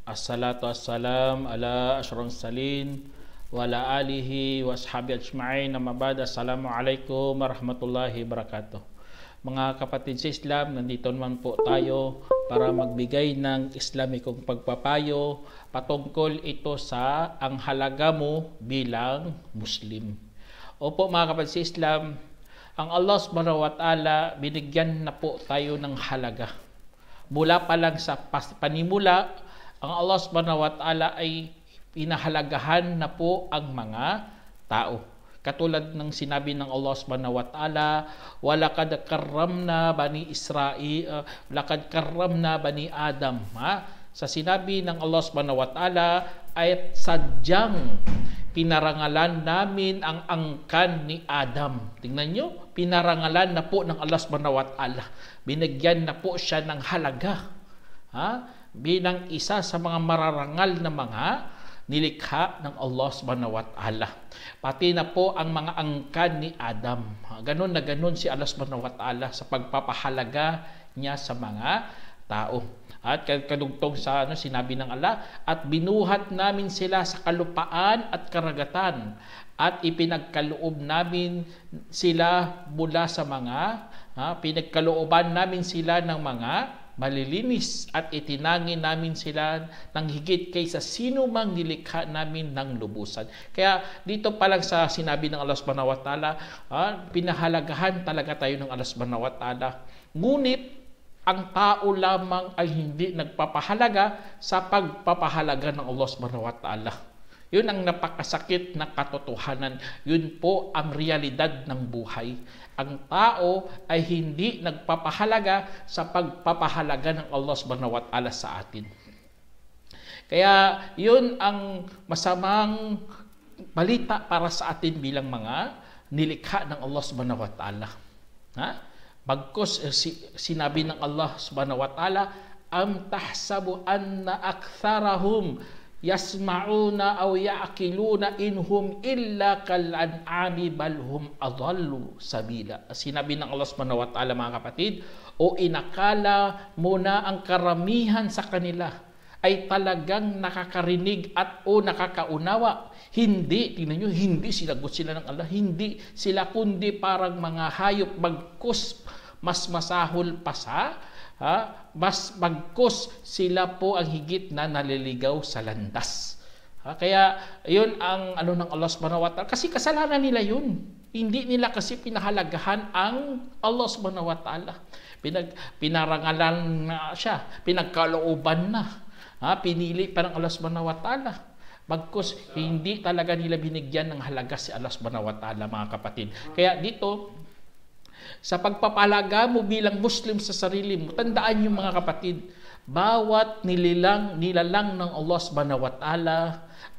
Assalatu wassalam ala asyrafil salin wa ala alihi wa ashabi ajma'in. Namabad. Assalamualaikum warahmatullahi wabarakatuh. Mga kapatid sa Islam, nandito naman po tayo para magbigay ng Islamikong pagpapayo patungkol ito sa ang halaga mo bilang Muslim. Opo mga kapatid sa Islam, ang Allah subhanahu wa ta'ala, binigyan na po tayo ng halaga. Mula pa lang sa panimula, ang Allah subhanahu wa ta'ala ay pinahalagahan na po ang mga tao. Katulad ng sinabi ng Allah subhanahu wa ta'ala, walaqad karramna bani Israil, laqad karramna bani Adam. Sa sinabi ng Allah subhanahu wa ta'ala ay sadyang pinarangalan namin ang angkan ni Adam. Tingnan nyo, pinarangalan na po ng Allah subhanahu wa ta'ala. Binigyan na po siya ng halaga. Bilang isa sa mga mararangal na mga nilikha ng Allah subhanahu wa ta'ala. Pati na po ang mga angkan ni Adam. Ganon na ganon si Allah subhanahu wa ta'ala sa pagpapahalaga niya sa mga tao. At kadugtong sa sinabi ng Allah, at binuhat namin sila sa kalupaan at karagatan, at ipinagkaloob namin sila mula sa mga, pinagkalooban namin sila ng mga malilinis, at itinangin namin sila ng higit kaysa sino mang nilikha namin ng lubusan. Kaya dito pa lang sa sinabi ng Allah subhanahu wa ta'ala, pinahalagahan talaga tayo ng Allah subhanahu wa ta'ala. Ngunit ang tao lamang ay hindi nagpapahalaga sa pagpapahalaga ng Allah subhanahu wa ta'ala. Yun ang napakasakit na katotohanan. Yun po ang realidad ng buhay. Ang tao ay hindi nagpapahalaga sa pagpapahalaga ng Allah subhanahu wa ta'ala sa atin. Kaya yun ang masamang balita para sa atin bilang mga nilikha ng Allah subhanahu wa ta'ala. Bagkus sinabi ng Allah subhanahu wa ta'ala, am tahsabu anna aktharahum yasma'una aw ya'qiluna inhum illa kal an'ami bal hum adallu sabila. Sinabi ng Allah subhanahu wa ta'ala, mga kapatid, o inakala mo na ang karamihan sa kanila ay talagang nakakarinig at o nakakaunawa. Hindi, tingnan nyo, hindi sinagot sila ng Allah, hindi sila kundi parang mga hayop, bagkus mas masahol pa sa mas bagkus sila po ang higit na naliligaw sa landas. Kaya yun ang ng Allah subhanahu wa ta'ala, kasi kasalanan nila yun. Hindi nila kasi pinahalagahan ang Allah subhanahu wa ta'ala. Pinarangalan na siya, pinagkalooban na, pinili pa ng Allah subhanahu wa ta'ala. Bagkus hindi talaga nila binigyan ng halaga si Allah subhanahu wa ta'ala, mga kapatid. Kaya dito, sa pagpapahalaga mo bilang Muslim sa sarili mo, tandaan niyo mga kapatid, bawat nilalang ng Allah subhanahu wa ta'ala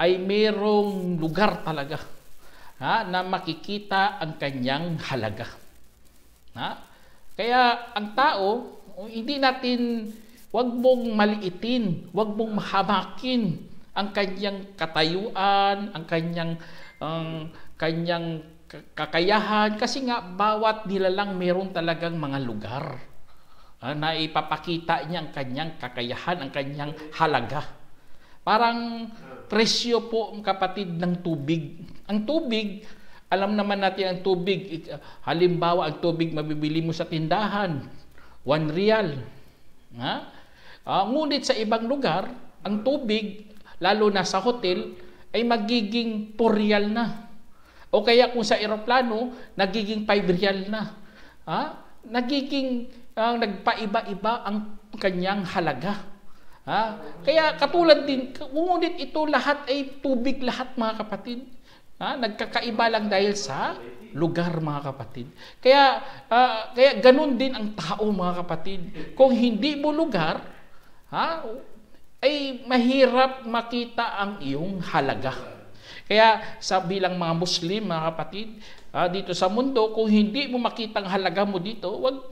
ay merong lugar talaga na makikita ang kanyang halaga. Kaya ang tao, hindi natin, wag mong maliitin, wag mong mahamakin ang kanyang katayuan, ang kanyang kakayahan, kasi nga bawat nilalang meron talagang mga lugar na ipapakita niya ang kanyang kakayahan, ang kanyang halaga. Parang presyo po, kapatid, ng tubig. Ang tubig, alam naman natin ang tubig, halimbawa ang tubig mabibili mo sa tindahan, 1 real. Ngunit sa ibang lugar, ang tubig, lalo na sa hotel, ay magiging 4 real na. O kaya kung sa eroplano, nagiging 5 real na. Nagiging nagpaiba-iba ang kanyang halaga. Kaya katulad din, ngunit ito lahat ay tubig lahat, mga kapatid. Nagkakaiba lang dahil sa lugar, mga kapatid. Kaya ganun din ang tao, mga kapatid. Kung hindi mo lugar, ay mahirap makita ang iyong halaga. Kaya sa bilang mga Muslim, mga kapatid, dito sa mundo, kung hindi mo makita ang halaga mo dito, wag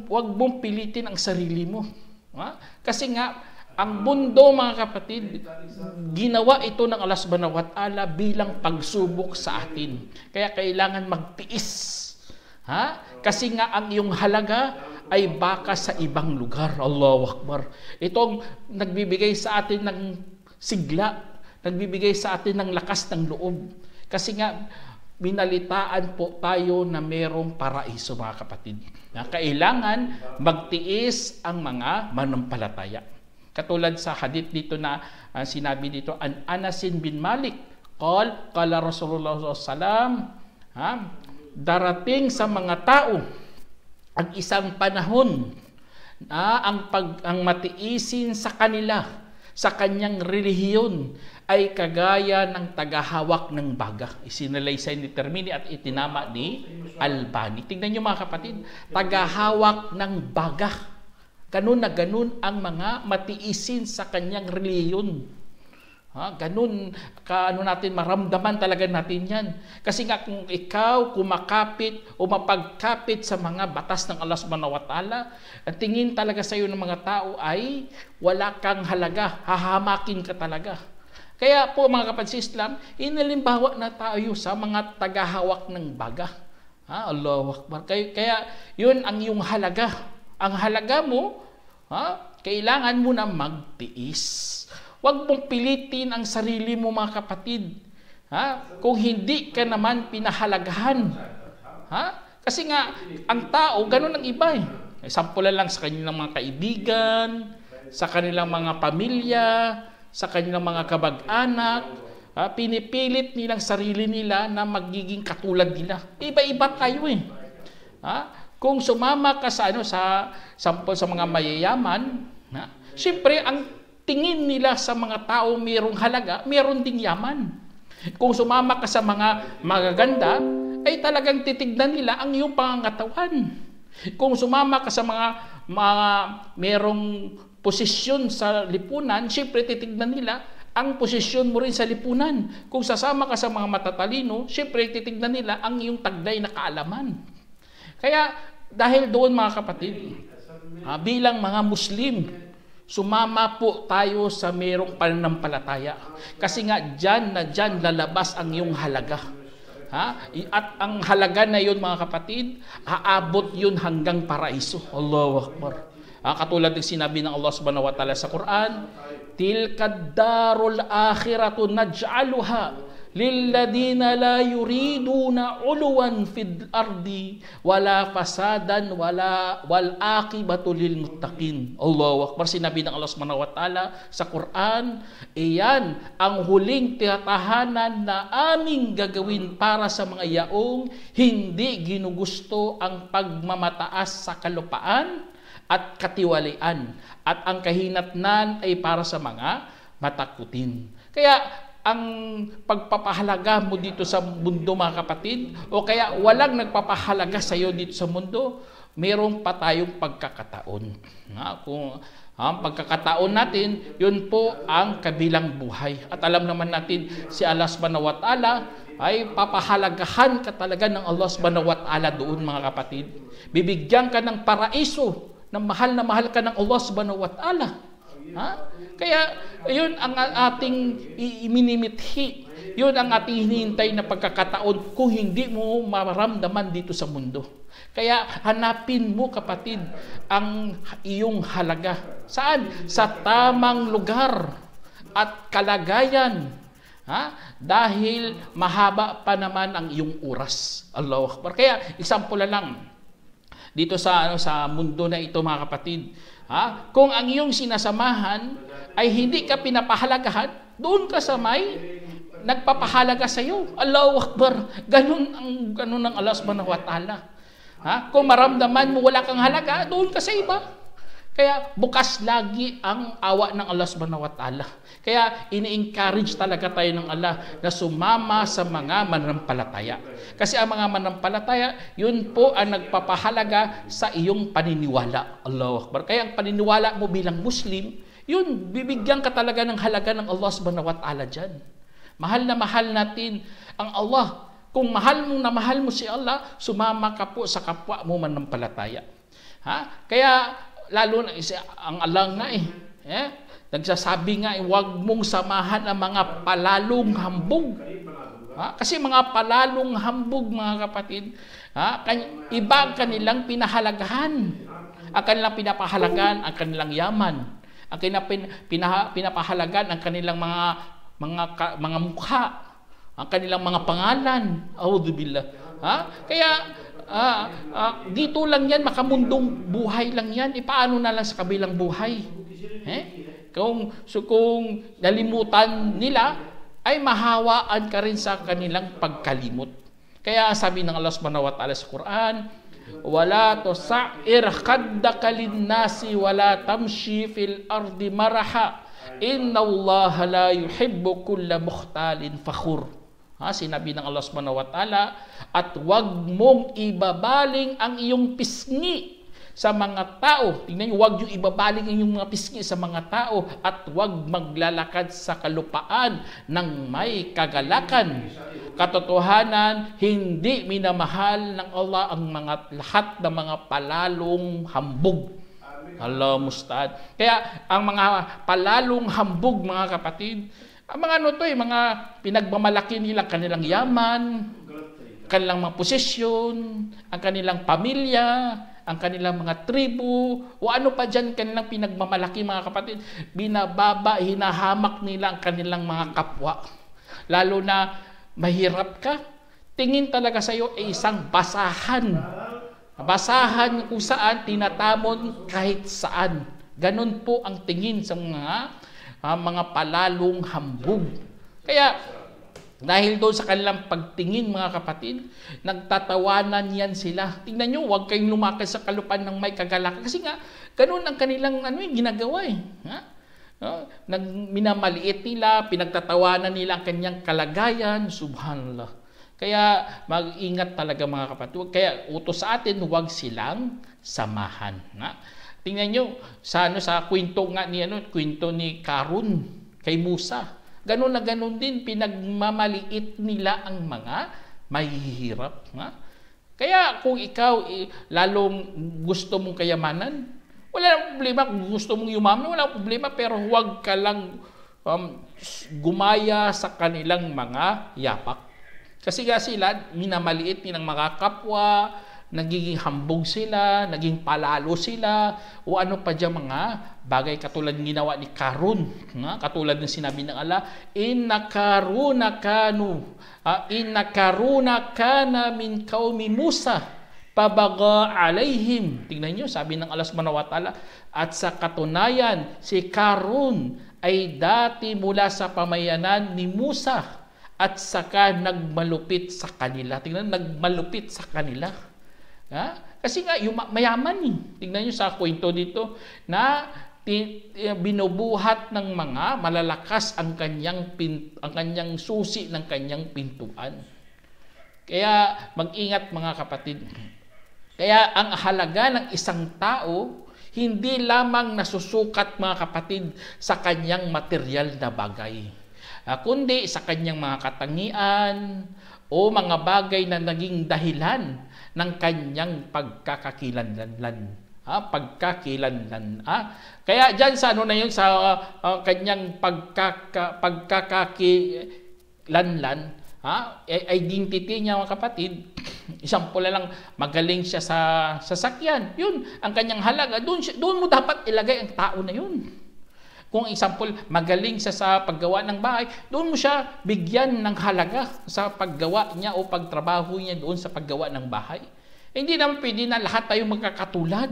mong pilitin ang sarili mo. Kasi nga ang mundo, mga kapatid, ginawa ito ng Allah subhanahu wa ta'ala bilang pagsubok sa atin. Kaya kailangan magtiis. Kasi nga ang iyong halaga ay baka sa ibang lugar. Allahu Akbar. Itong nagbibigay sa atin ng sigla, nagbibigay sa atin ng lakas ng loob. Kasi nga, binalitaan po tayo na merong paraiso, mga kapatid. Na kailangan magtiis ang mga manampalataya. Katulad sa hadith dito na sinabi dito, an Anasin bin Malik, qala Rasulullah sallallahu darating sa mga tao ang isang panahon na ang matiisin sa kanila sa kanyang relihiyon ay kagaya ng tagahawak ng baga. Isinalaysay ni Termini at itinama ni Albani. Tingnan niyo mga kapatid, tagahawak ng baga. Ganun na ganun ang mga matiisin sa kanyang relihiyon. Ganun natin maramdaman talaga natin yan. Kasi nga kung ikaw kumakapit o mapagkapit sa mga batas ng Allah subhanahu wa ta'ala, at tingin talaga sa iyo ng mga tao ay wala kang halaga, hahamakin ka talaga. Kaya po mga kapatid sa Islam, inalimbawa na tayo sa mga tagahawak ng baga. Allahu Akbar. Kaya yun ang iyong halaga. Ang halaga mo, kailangan mo na magtiis. Huwag mong pilitin ang sarili mo mga kapatid. Kung hindi ka naman pinahalagahan. Kasi nga, ang tao, ganun ang iba eh. Sampulan lang sa kanilang mga kaibigan, sa kanilang mga pamilya, sa kanilang mga kabag-anak. Pinipilit nilang sarili nila na magiging katulad nila. Iba-iba tayo eh. Kung sumama ka sa mga mayayaman, siyempre ang tingin nila sa mga tao mayroong halaga, mayroon ding yaman. Kung sumama ka sa mga magaganda, ay talagang titignan nila ang iyong pangangatawan. Kung sumama ka sa mga mayroong posisyon sa lipunan, siyempre titignan nila ang posisyon mo rin sa lipunan. Kung sasama ka sa mga matatalino, siyempre titignan nila ang iyong taglay na kaalaman. Kaya dahil doon mga kapatid, bilang mga Muslim, sumama po tayo sa merong pananampalataya. Kasi nga dyan lalabas ang iyong halaga. At ang halaga na yun mga kapatid, aabot yun hanggang paraiso. Allahu Akbar. Katulad ng sinabi ng Allah subhanahu wa ta'ala sa Quran, tilkad darul akhiratu naj'aluha lilladina la yuriduna uluwan fid ardi wala fasadan wal aqibatu lil muttaqin. Allahu Akbar. Sinabi ng Allah subhanahu wa ta'ala sa Quran, iyan ang huling tiyatahanan na aming gagawin para sa mga yaong hindi ginugusto ang pagmamataas sa kalupaan at katiwalian, at ang kahinatnan ay para sa mga matakutin. Kaya ang pagpapahalaga mo dito sa mundo mga kapatid, o kaya walang nagpapahalaga sa iyo dito sa mundo, mayroon pa tayong pagkakataon. Kung ang pagkakataon natin, yun po ang kabilang buhay. At alam naman natin, si Allah subhanahu wa ta'ala ay papahalagahan ka talaga ng Allah subhanahu wa ta'ala doon mga kapatid. Bibigyan ka ng paraiso, na mahal ka ng Allah subhanahu wa ta'ala. Kaya yun ang ating iminimithi. Yun ang ating hinihintay na pagkakataon kung hindi mo maramdaman dito sa mundo. Kaya hanapin mo kapatid ang iyong halaga. Saan? Sa tamang lugar at kalagayan. Dahil mahaba pa naman ang iyong oras. Allahu Akbar. Kaya example lang dito sa mundo na ito mga kapatid. Kung ang iyong sinasamahan ay hindi ka pinapahalagahan, doon ka sa may nagpapahalaga sa iyo. Allahu Akbar. Ganun ang Allah subhanahu wa ta'ala. Kung maramdaman mo wala kang halaga, doon ka sa iba. Kaya bukas lagi ang awa ng Allah subhanahu wa ta'ala. Kaya ini-encourage talaga tayo ng Allah na sumama sa mga mananampalataya. Kasi ang mga mananampalataya, yun po ang nagpapahalaga sa iyong paniniwala. Allahu Akbar. Kaya ang paniniwala mo bilang Muslim, yun, bibigyan ka talaga ng halaga ng Allah subhanahu wa ta'ala dyan. Mahal na mahal natin ang Allah. Kung mahal mo si Allah, sumama ka po sa kapwa mo mananampalataya. Kaya lalo na ang Allah nga nagsasabi nga huwag mong samahan ang mga palalong hambog. Kasi mga palalong hambog mga kapatid, iba ang kanilang pinahalagahan. Ang kanilang pinapahalagan, ang kanilang yaman. Ang kanilang pinapahalagan, ang kanilang mga mukha. Ang kanilang mga pangalan. A'udzubillah. Kaya dito lang yan, makamundong buhay lang yan. Paano na lang sa kabilang buhay? Kung nalimutan nila, ay mahawaan ka rin sa kanilang pagkalimot. Kaya sabi ng Allah subhanahu wa ta'ala sa Quran, wala tusa'ir khaddaka linnasi wala tamshi fil ardi maraha inna Allah la yuhibbu kulla mukhtalin fakhur. Sinabi ng Allah subhanahu wa ta'ala, at wag mong ibabaling ang iyong pisngi sa mga tao. Tingnan niyo, huwag yung ibabaling yung mga pisngi sa mga tao at huwag maglalakad sa kalupaan ng may kagalakan. Katotohanan, hindi minamahal ng Allah ang lahat ng mga palalong hambog. Allah musta'an. Kaya ang mga palalong hambog, mga kapatid, ang mga mga pinagmamalaki nila kanilang yaman, kanilang mga posisyon, ang kanilang pamilya, ang kanilang mga tribu, o ano pa dyan kanilang pinagmamalaki, mga kapatid, binababa, hinahamak nila ang kanilang mga kapwa. Lalo na mahirap ka, tingin talaga sa iyo ay isang basahan. Basahan kung saan tinatamon kahit saan. Ganon po ang tingin sa mga palalong hambog. Kaya dahil doon sa kanilang pagtingin, mga kapatid, nagtatawanan yan sila. Tingnan nyo, huwag kayong lumakad sa kalupan ng may kagalakan. Kasi nga, ganun ang kanilang ginagawa eh. Minamaliit nila, pinagtatawanan nila ang kanyang kalagayan. Subhanallah. Kaya mag-ingat talaga, mga kapatid. Kaya utos sa atin, huwag silang samahan. Tingnan nyo, sa kwento nga kwento ni Karun kay Musa. Ganon na ganon din, pinagmamaliit nila ang mga mahihirap. Kaya kung ikaw lalong gusto mong kayamanan, wala nang problema. Kung gusto mong yumaman, wala nang problema. Pero huwag ka lang gumaya sa kanilang mga yapak. Kasi nga sila, minamaliit nilang mga kapwa, nagiging hambog sila, naging palalo sila, o ano pa dyan mga bagay katulad ng ginawa ni Karun. Katulad ng sinabi ng Allah, inna karuna kana min qaumi Musa pabaga alayhim. Tingnan nyo, sabi ng Allah subhanahu wa ta'ala, at sa katunayan, si Karun ay dati mula sa pamayanan ni Musa at saka nagmalupit sa kanila. Tingnan, nagmalupit sa kanila. Kasi nga, mayaman eh. Tingnan nyo sa kwento dito na binubuhat ng mga malalakas ang kanyang susi ng kanyang pintuan. Kaya mag-ingat, mga kapatid. Kaya ang halaga ng isang tao, hindi lamang nasusukat, mga kapatid, sa kanyang material na bagay, kundi sa kanyang mga katangian o mga bagay na naging dahilan ng kanyang pagkakakilanlan. Kaya dyan sa na yun, sa kanyang pagkakakilanlan, identity niya, mga kapatid. Isang pula lang, magaling siya sa sasakyan. Yun, ang kanyang halaga. Doon mo dapat ilagay ang tao na yun. Kung example, magaling siya sa paggawa ng bahay, doon mo siya bigyan ng halaga sa paggawa niya o pagtrabaho niya doon sa paggawa ng bahay. Hindi naman pwede na lahat tayo magkakatulad.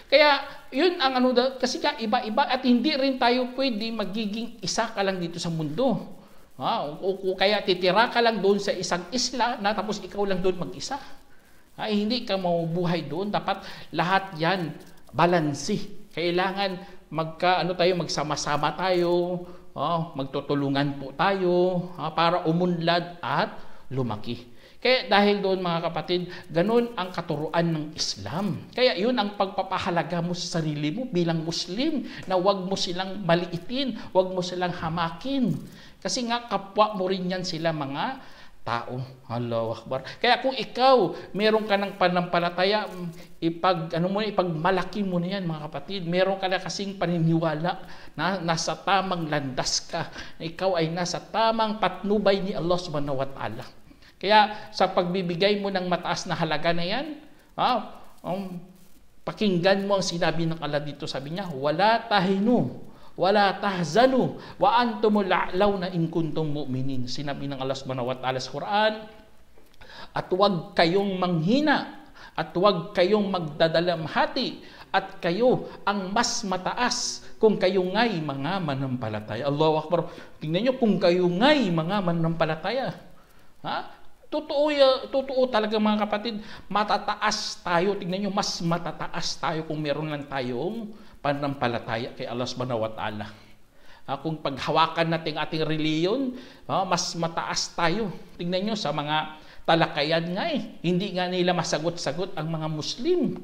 Kaya yun ang kasi ka iba-iba at hindi rin tayo pwede magiging isa ka lang dito sa mundo. O kaya titira ka lang doon sa isang isla na tapos ikaw lang doon mag-isa. Hindi ka mabubuhay doon. Dapat lahat yan balanse. Kailangan magsama-sama tayo, magtutulungan po tayo para umunlad at lumaki. Kaya dahil doon, mga kapatid, ganun ang katuruan ng Islam. Kaya yun ang pagpapahalaga mo sa sarili mo bilang Muslim, na wag mo silang maliitin, wag mo silang hamakin. Kasi nga kapwa mo rin yan sila, mga tao. Allahu Akbar. Kaya kung ikaw meron ka ng panampalataya, ipagmalaki mo na yan, mga kapatid. Meron ka na kasing paniniwala na nasa tamang landas ka, na ikaw ay nasa tamang patnubay ni Allah subhanahu wa ta'ala. Kaya sa pagbibigay mo ng mataas na halaga na yan, Pakinggan mo ang sinabi ng Allah dito. Sabi niya, wala tahinu, wala tahzanu, wa antumul a'launa in kuntum mu'minin. Sinabi ng Allah subhanahu wa ta'ala sa Quran, at huwag kayong manghina, at huwag kayong magdadalamhati, at kayo ang mas mataas kung kayo nga'y mga manampalataya. Allahu Akbar. Tingnan nyo, kung kayo nga'y mga manampalataya. Ha? Totoo talaga mga kapatid, matataas tayo. Tingnan nyo, mas matataas tayo kung meron lang tayong panampalataya kay Allah subhanahu wa ta'ala. Kung paghawakan natin ating reliyon, mas mataas tayo. Tingnan nyo sa mga talakayan nga hindi nga nila masagot-sagot ang mga Muslim.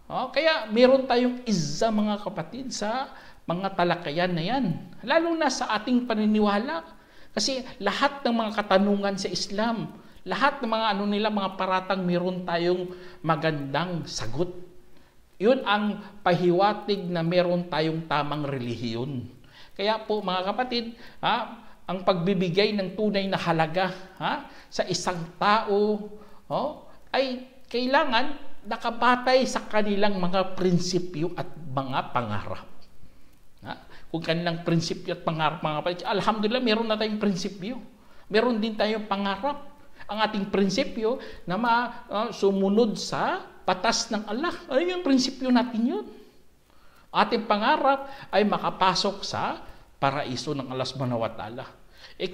Kaya meron tayong izza mga kapatid sa mga talakayan na yan. Lalo na sa ating paniniwala. Kasi lahat ng mga katanungan sa Islam, lahat ng mga mga paratang meron tayong magandang sagot. Yun ang pahiwatig na meron tayong tamang relihiyon. Kaya po mga kapatid, ang pagbibigay ng tunay na halaga sa isang tao ay kailangan nakabatay sa kanilang mga prinsipyo at mga pangarap. Kung kanilang prinsipyo at pangarap, mga kapatid, alhamdulillah, meron na tayong prinsipyo. Meron din tayong pangarap. Ang ating prinsipyo na sumunod sa batas ng Allah. Ay, yung prinsipyo natin yun. Ating pangarap ay makapasok sa paraiso ng Allah subhanahu wa ta'ala.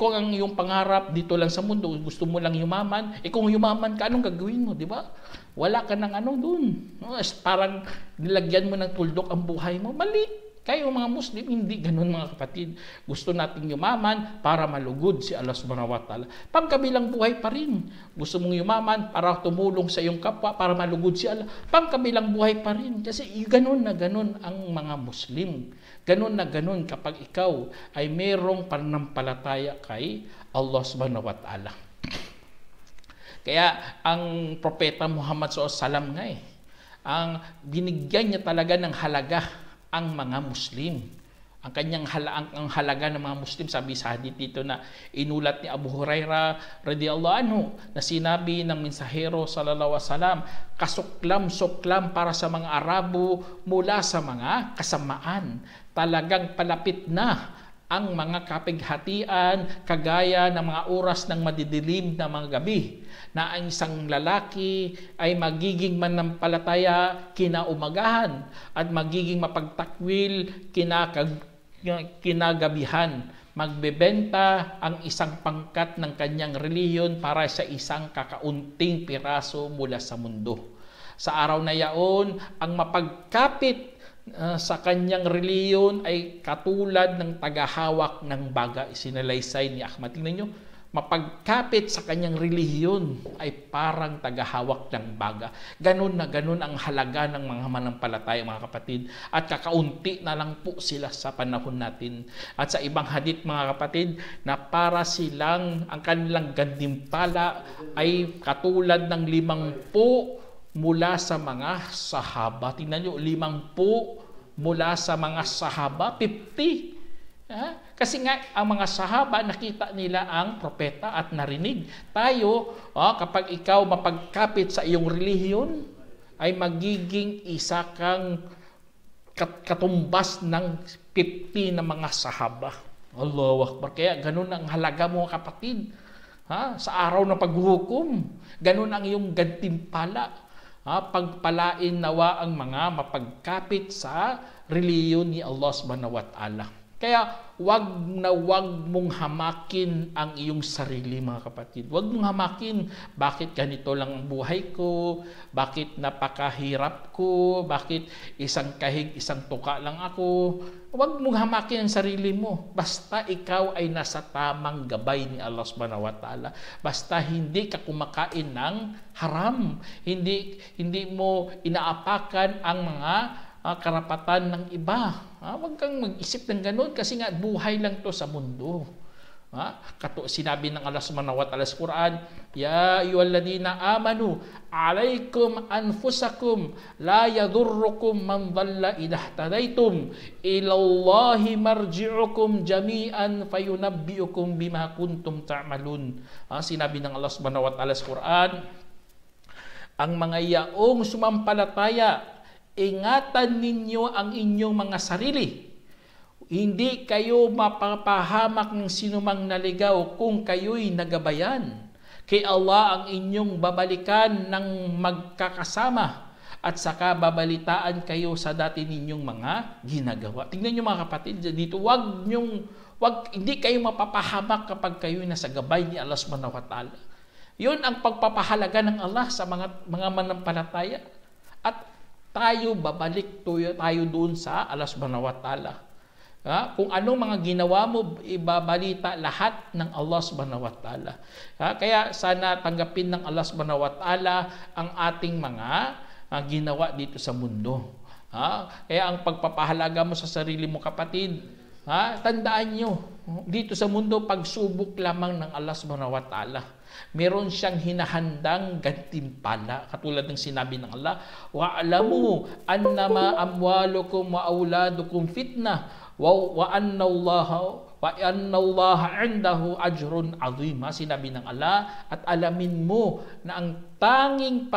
Kung ang iyong pangarap dito lang sa mundo, gusto mo lang yumaman, kung yumaman ka, anong gagawin mo, di ba? Wala ka ng dun. Parang nilagyan mo ng tuldok ang buhay mo. Mali. Kayo mga Muslim, hindi ganun mga kapatid. Gusto nating yumaman para malugod si Allah subhanahu wa ta'ala. Pangkabilang buhay pa rin. Gusto mong yumaman para tumulong sa iyong kapwa, para malugod si Allah. Pangkabilang buhay pa rin. Kasi ganun na ganun ang mga Muslim. Ganun na ganun kapag ikaw ay merong pananampalataya kay Allah subhanahu wa ta'ala. Kaya ang propeta Muhammad SAW nga ang binigyan niya talaga ng halaga ang mga Muslim. Ang kanyang halaga ng mga Muslim, sabi sa hadith dito na inulat ni Abu Hurairah radhiyallahu anhu na sinabi ng mensahero sallallahu alaihi wasallam, kasuklam-suklam para sa mga Arabo mula sa mga kasamaan. Talagang palapit na ang mga kapighatian kagaya ng mga oras ng madidilim na mga gabi, na ang isang lalaki ay magiging manampalataya kinaumagahan at magiging mapagtakwil kinagabihan. Magbebenta ang isang pangkat ng kanyang relihiyon para sa isang kakaunting piraso mula sa mundo. Sa araw na yaon, ang mapagkapit sa kanyang reliyon ay katulad ng tagahawak ng baga. Sinalaysay ni Ahmad. Tingnan nyo, mapagkapit sa kanyang relihiyon ay parang tagahawak ng baga. Ganun na ganun ang halaga ng mga manampalataya, mga kapatid. At kakaunti na lang po sila sa panahon natin. At sa ibang hadith, mga kapatid, na para silang, ang kanilang gantimpala ay katulad ng 50 mula sa mga sahaba. Tingnan nyo, 50 mula sa mga sahaba, 50. Kasi nga, ang mga sahaba, nakita nila ang propeta at narinig. Tayo, kapag ikaw mapagkapit sa iyong relihiyon, ay magiging isa kang katumbas ng 50 na mga sahaba. Allahu Akbar. Kaya ganun ang halaga mo, kapatid. Sa araw ng paghuhukom, ganun ang iyong gantimpala. Pagpalain nawa ang mga mapagkapit sa reliyon ni Allah subhanahu wa ta'ala. Kaya wag mong hamakin ang iyong sarili, mga kapatid. Wag mong hamakin, bakit ganito lang ang buhay ko, bakit napakahirap ko, bakit isang kahig, isang tuka lang ako. Wag mong hamakin ang sarili mo. Basta ikaw ay nasa tamang gabay ni Allah subhanahu wa ta'ala. Basta hindi ka kumakain ng haram. Hindi mo inaapakan ang mga karapatan ng iba. Huwag kang mag-isip ng ganun kasi nga buhay lang to sa mundo. Sinabi ng Allah subhanahu wa ta'ala sa Quran, ya ayyuhalladhina amanu alaykum anfusakum la yadurrukum man dhalla idha ihtadaytum ilallahi marji'ukum jami'an fayunabbi'ukum bima kuntum ta'malun. Sinabi ng Allah subhanahu wa ta'ala sa Quran, ang mga yaong sumampalataya ingatan ninyo ang inyong mga sarili. Hindi kayo mapapahamak ng sinumang naligaw kung kayo'y nagabayan. Kay Allah ang inyong babalikan ng magkakasama at saka babalitaan kayo sa dati ninyong mga ginagawa. Tingnan niyo mga kapatid, dito hindi kayo mapapahamak kapag kayo'y nasa gabay ni Allah subhanahu wa ta'ala. Yun ang pagpapahalaga ng Allah sa mga manampalataya. At tayo babalik tayo doon sa Allah subhanahu wa ta'ala. Kung anong mga ginawa mo, ibabalita lahat ng Allah subhanahu wa ta'ala. Kaya sana tanggapin ng Allah subhanahu wa ta'ala ang ating mga ginawa dito sa mundo. Kaya ang pagpapahalaga mo sa sarili mo kapatid, tandaan nyo, dito sa mundo, pagsubok lamang ng Allah subhanahu wa ta'ala. Meron siyang hinahandang gantimpala. Katulad ng sinabi ng Allah, wa'alamu annama amwalukum wa auladukum fitnah wa anna Allah indahu ajrun azim. Sinabi ng Allah, at alamin mo na ang tanging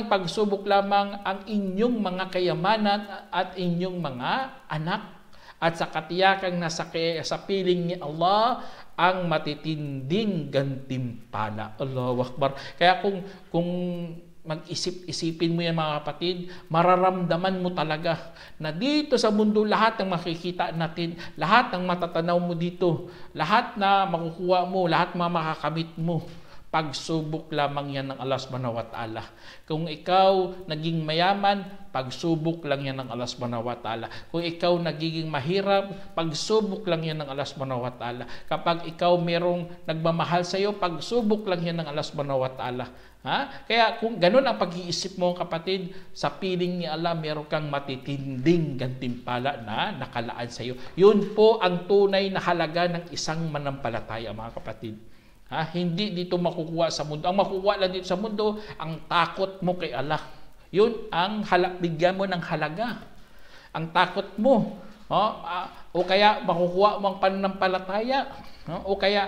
pagsubok lamang ang inyong mga kayamanan at inyong mga anak, at sa katiyakang nasa sa piling ni Allah ang matitinding gantimpala. Allahu Akbar. Kaya kung mag-isip-isipin mo yan mga kapatid, mararamdaman mo talaga na dito sa mundo lahat ng makikita natin, lahat ng matatanaw mo dito, lahat na makukuha mo, lahat na makakamit mo, pagsubok lamang yan ng Allah subhanahu wa ta'ala. Kung ikaw naging mayaman, pagsubok lang yan ng Allah subhanahu wa ta'ala. Kung ikaw nagiging mahirap, pagsubok lang yan ng Allah subhanahu wa ta'ala. Kapag ikaw merong nagmamahal sa iyo, pagsubok lang yan ng Allah subhanahu wa ta'ala. Kaya kung ganun ang pag-iisip mo kapatid, sa piling ni Allah meron kang matitinding gantimpala na nakalaan sa iyo. Yun po ang tunay na halaga ng isang manampalataya mga kapatid. Hindi dito makukuha sa mundo. Ang makukuha lang dito sa mundo, ang takot mo kay Allah. Yun ang bigyan mo ng halaga. Ang takot mo. O kaya makukuha mo ang pananampalataya. O kaya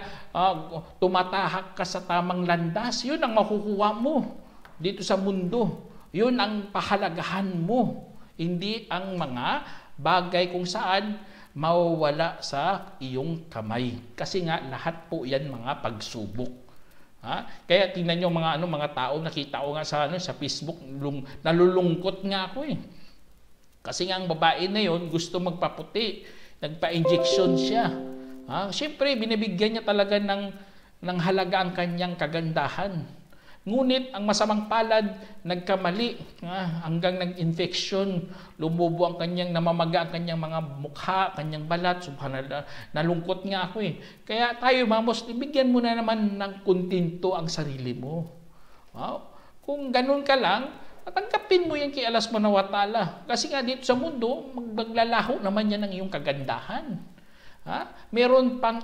tumatahak ka sa tamang landas. Yun ang makukuha mo dito sa mundo. Yun ang pahalagahan mo. Hindi ang mga bagay kung saan mawawala sa iyong kamay. Kasi nga lahat po 'yan mga pagsubok. Kaya tingnan niyo mga tao, nakita ko nga sa Facebook, nalulungkot nga ako eh. Kasi nga ang babae na 'yon gusto magpaputi, nagpa-injection siya. Siyempre binibigyan niya talaga ng halaga ang kanyang kagandahan. Ngunit ang masamang palad, nagkamali hanggang nag-infection, lumubo ang kanyang, namamaga ang kanyang mga mukha, kanyang balat, subhanallah, nalungkot nga ako eh. Kaya tayo mga Muslim, bigyan mo na naman ng kontento ang sarili mo. Kung ganun ka lang, tanggapin mo yan kay Allah subhanahu wa ta'ala. Kasi nga dito sa mundo, maglalaho naman yan ng iyong kagandahan. Meron pang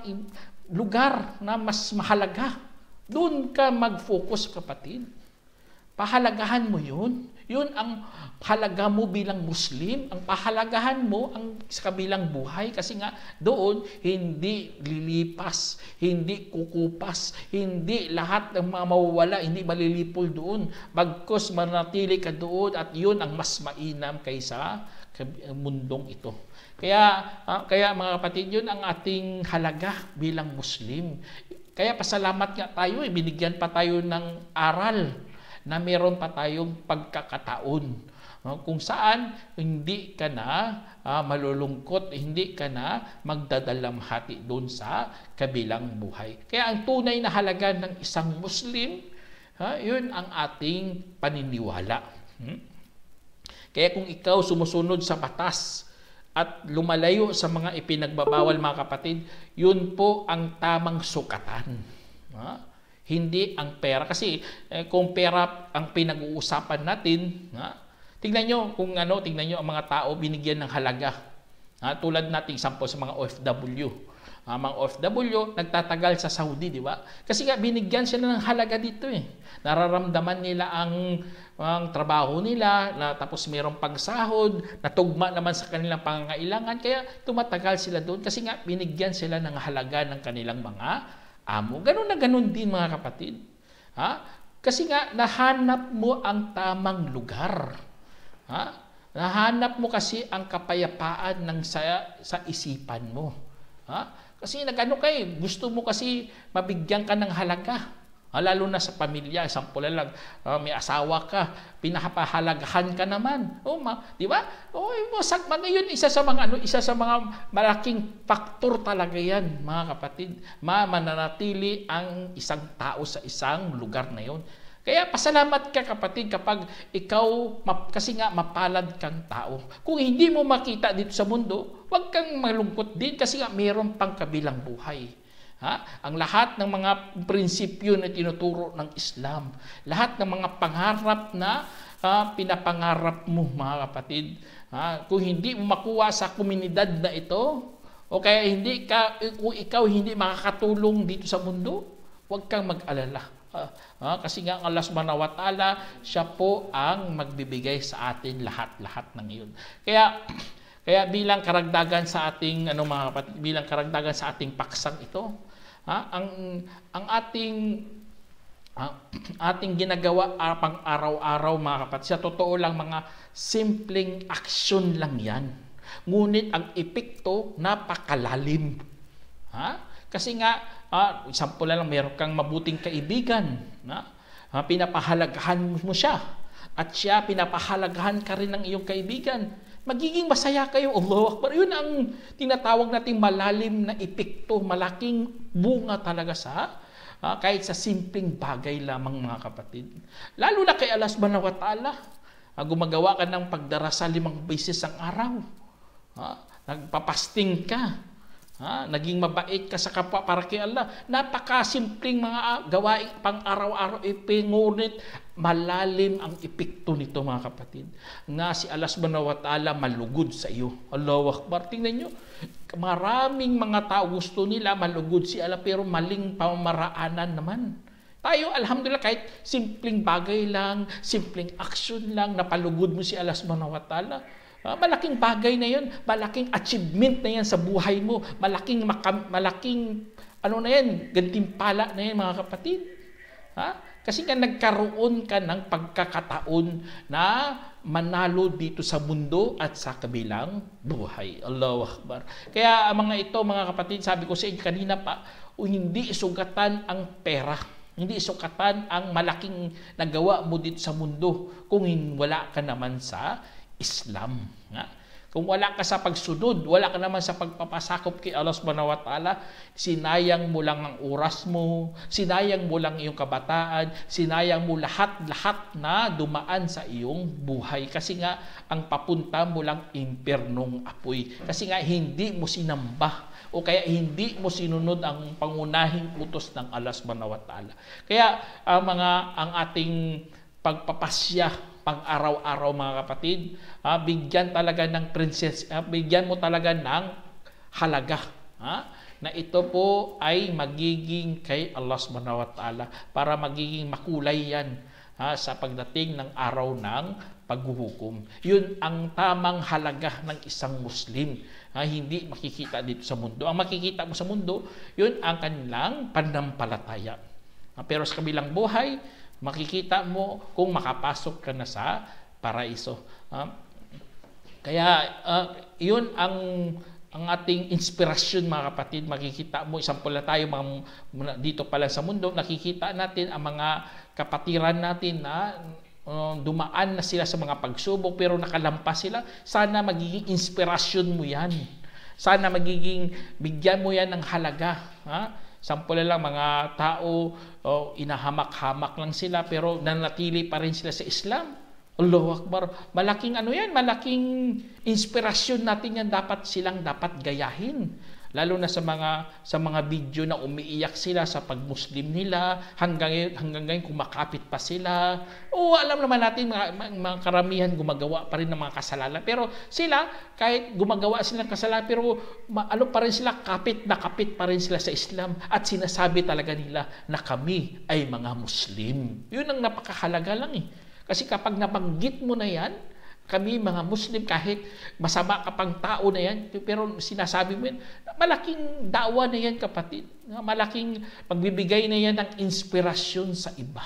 lugar na mas mahalaga. Doon ka mag-focus kapatid. Pahalagahan mo yun. Yun ang halaga mo bilang Muslim. Ang pahalagahan mo ang sa kabilang buhay. Kasi nga doon hindi lilipas, hindi kukupas, hindi lahat ng mga mawawala, hindi malilipol doon. Bagkus manatili ka doon at yun ang mas mainam kaysa mundong ito. Kaya mga kapatid, yun ang ating halaga bilang Muslim. Kaya pasalamat nga tayo, binigyan pa tayo ng aral na meron pa tayong pagkakataon. Kung saan hindi ka na malulungkot, hindi ka na magdadalamhati doon sa kabilang buhay. Kaya ang tunay na halaga ng isang Muslim, yun ang ating paniniwala. Kaya kung ikaw sumusunod sa batas, at lumalayo sa mga ipinagbabawal mga kapatid, yun po ang tamang sukatan. Hindi ang pera. Kasi kung pera ang pinag-uusapan natin, tingnan nyo ang mga tao binigyan ng halaga. Tulad nating sample sa mga OFW. Mga OFW nagtatagal sa Saudi, di ba? Kasi nga binigyan sila ng halaga dito eh. Nararamdaman nila ang trabaho nila, tapos mayroong pagsahod, natugma naman sa kanilang pangangailangan, kaya tumatagal sila doon kasi nga binigyan sila ng halaga ng kanilang mga amo. Ganun na ganun din mga kapatid. Kasi nga nahanap mo ang tamang lugar. Ha? Nahanap mo kasi ang kapayapaan ng sa isipan mo. Ha? Kasi nagano gusto mo kasi mabigyan ka ng halaga. Lalo na sa pamilya, sample lang, may asawa ka, pinapahalagahan ka naman. Di ba? Ngayon isa sa mga malaking faktor talaga 'yan, mga kapatid. Mananatili ang isang tao sa isang lugar na 'yon. Kaya pasalamat ka, kapatid, kapag ikaw, kasi nga mapalad kang tao. Kung hindi mo makita dito sa mundo, huwag kang malungkot din kasi nga mayroon pang kabilang buhay. Ang lahat ng mga prinsipyo na tinuturo ng Islam, lahat ng mga pangarap na pinapangarap mo, mga kapatid, kung hindi mo makuha sa komunidad na ito, o kaya kung ikaw hindi makakatulong dito sa mundo, huwag kang mag-alala. Kasi nga Allah subhanahu wa ta'ala, siya po ang magbibigay sa atin lahat-lahat ng iyon. Kaya bilang karagdagan sa ating mga kapatid, bilang karagdagan sa ating paksang ito, ang ating ginagawa pang araw-araw, mga kapatid, sa totoo lang mga simpleng aksyon lang 'yan. Ngunit ang epekto napakalalim. Kasi nga, example lang, meron kang mabuting kaibigan, pinapahalagahan mo siya, at siya pinapahalagahan ka rin ng iyong kaibigan, magiging masaya kayo. Allahu Akbar. Yun ang tinatawag nating malalim na epekto, malaking bunga talaga kahit sa simpleng bagay lamang, mga kapatid. Lalo na kay Allah subhanahu wa ta'ala, gumagawa ka ng pagdarasal 5 beses ang araw, nagpapasting ka, naging mabait ka sa kapwa para kay Allah. Napakasimpleng mga gawain pang araw-araw, ngunit malalim ang epekto nito, mga kapatid, na si Allah subhanahu wa ta'ala malugod sa iyo. Allahu Akbar. Tingnan nyo, maraming mga tao gusto nila malugod si Allah, pero maling pamamaraanan naman. Tayo, alhamdulillah, kahit simpleng bagay lang, simpleng action lang, napalugod mo si Allah subhanahu wa ta'ala, malaking bagay na yun, malaking achievement na yan sa buhay mo, malaking na yan, gantimpala na yan, mga kapatid. Kasi nga nagkaroon ka ng pagkakataon na manalo dito sa mundo at sa kabilang buhay. Allahu Akbar. Kaya mga ito, mga kapatid, sabi ko sa inyo kanina pa, hindi isugatan ang pera, hindi isugatan ang malaking nagawa mo dito sa mundo kung wala ka naman sa Islam. Kung wala ka sa pagsunod, wala ka naman sa pagpapasakop kay Allah subhanahu wa ta'ala, sinayang mo lang ang oras mo, sinayang mo lang iyong kabataan, sinayang mo lahat-lahat na dumaan sa iyong buhay. Kasi nga, ang papunta mo lang impernong apoy. Kasi nga, hindi mo sinamba o kaya hindi mo sinunod ang pangunahing utos ng Allah subhanahu wa ta'ala. Kaya, ang ating pagpapasya pang araw-araw, mga kapatid, bigyan talaga ng bigyan mo talaga ng halaga, na ito po ay magiging kay Allah subhanahu wa ta'ala, para magiging makulay yan sa pagdating ng araw ng paghuhukom. Yun ang tamang halaga ng isang Muslim, hindi makikita dito sa mundo. Ang makikita mo sa mundo, yun ang kanilang pananampalataya. Pero sa kabilang buhay, makikita mo kung makapasok ka na sa paraiso. Kaya yun ang ating inspirasyon, mga kapatid. Makikita mo, example na tayo dito pala sa mundo, nakikita natin ang mga kapatiran natin na dumaan na sila sa mga pagsubok pero nakalampas sila. Sana magiging inspirasyon mo yan. Sana bigyan mo yan ng halaga. Sample lang, mga tao, inahamak-hamak lang sila pero nanatili pa rin sila sa Islam. Allahu Akbar. Malaking malaking inspirasyon natin yan, silang dapat gayahin. Lalo na sa mga video na umiiyak sila sa pag-Muslim nila, hanggang ngayon kumakapit pa sila. Alam naman natin, mga karamihan gumagawa pa rin ng mga kasalanan. Pero sila, kahit gumagawa sila ng kasalanan, pero pa rin sila, kapit pa rin sila sa Islam. At sinasabi talaga nila na kami ay mga Muslim. Yun ang napakahalaga lang . Kasi kapag nabanggit mo na yan, kami mga Muslim, kahit masama ka pang tao na yan, pero sinasabi mo yan, malaking dawa na yan, kapatid. Malaking pagbibigay na yan ng inspirasyon sa iba.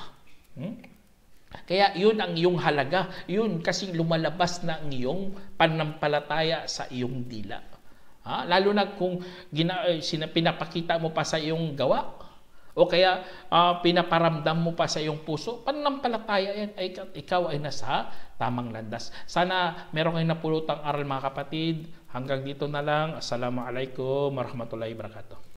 Kaya yun ang iyong halaga. Yun kasi lumalabas na ang iyong pananampalataya sa iyong dila. Lalo na kung pinapakita mo pa sa iyong gawa o kaya pinaparamdam mo pa sa iyong puso, pananampalataya yan ay ikaw ay nasa tamang landas. Sana meron kayong napulutang aral mga kapatid. Hanggang dito na lang. Assalamualaikum warahmatullahi wabarakatuh.